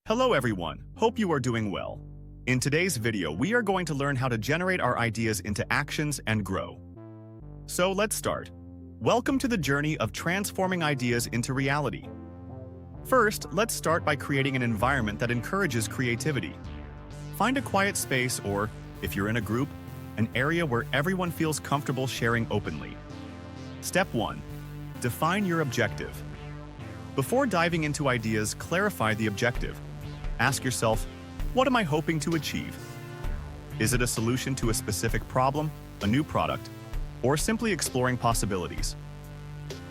Hello everyone, hope you are doing well. In today's video, we are going to learn how to generate our ideas into actions and grow. So let's start. Welcome to the journey of transforming ideas into reality. First, let's start by creating an environment that encourages creativity. Find a quiet space or, if you're in a group, an area where everyone feels comfortable sharing openly. Step 1. Define your objective. Before diving into ideas, clarify the objective. Ask yourself, what am I hoping to achieve? Is it a solution to a specific problem, a new product, or simply exploring possibilities?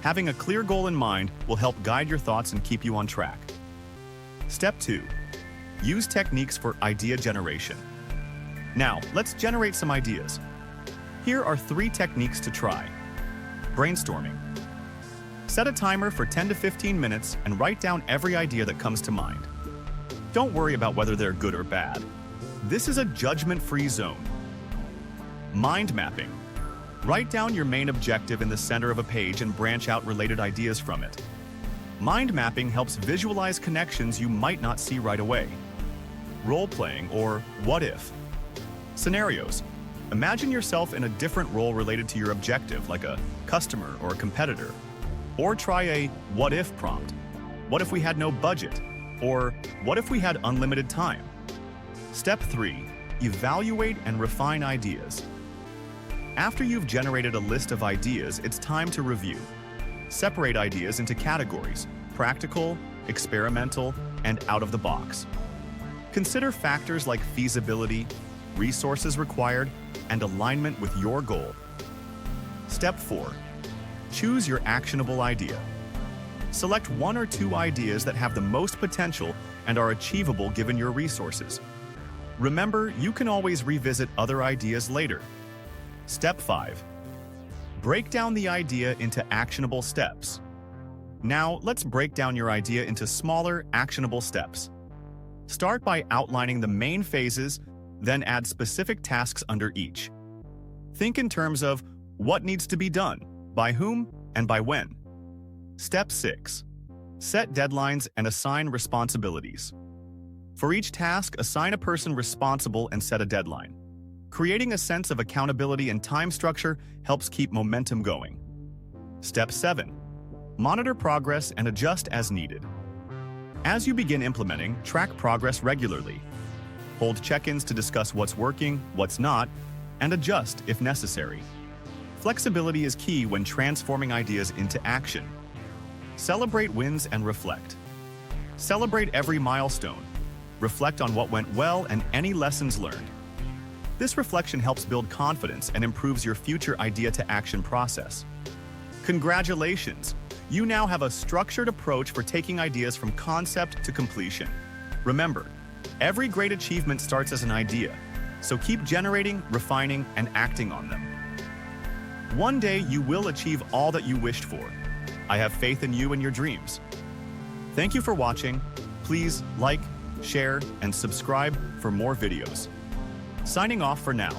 Having a clear goal in mind will help guide your thoughts and keep you on track. Step 2. Use techniques for idea generation. Now, let's generate some ideas. Here are 3 techniques to try. Brainstorming. Set a timer for 10 to 15 minutes and write down every idea that comes to mind. Don't worry about whether they're good or bad. This is a judgment-free zone. Mind mapping. Write down your main objective in the center of a page and branch out related ideas from it. Mind mapping helps visualize connections you might not see right away. Role-playing, or what if. Scenarios. Imagine yourself in a different role related to your objective, like a customer or a competitor. Or try a what if prompt. What if we had no budget? Or what if we had unlimited time? Step 3. Evaluate and refine ideas. After you've generated a list of ideas, it's time to review. Separate ideas into categories: practical, experimental, and out of the box. Consider factors like feasibility, resources required, and alignment with your goal. Step 4. Choose your actionable idea. Select 1 or 2 ideas that have the most potential and are achievable given your resources. Remember, you can always revisit other ideas later. Step 5. Break down the idea into actionable steps. Now, let's break down your idea into smaller, actionable steps. Start by outlining the main phases, then add specific tasks under each. Think in terms of what needs to be done, by whom, and by when. Step 6. Set deadlines and assign responsibilities. For each task, assign a person responsible and set a deadline. Creating a sense of accountability and time structure helps keep momentum going. Step 7. Monitor progress and adjust as needed. As you begin implementing, track progress regularly. Hold check-ins to discuss what's working, what's not, and adjust if necessary. Flexibility is key when transforming ideas into action. Celebrate wins and reflect. Celebrate every milestone. Reflect on what went well and any lessons learned. This reflection helps build confidence and improves your future idea-to-action process. Congratulations! You now have a structured approach for taking ideas from concept to completion. Remember, every great achievement starts as an idea, so keep generating, refining, and acting on them. One day you will achieve all that you wished for. I have faith in you and your dreams. Thank you for watching. Please like, share, and subscribe for more videos. Signing off for now.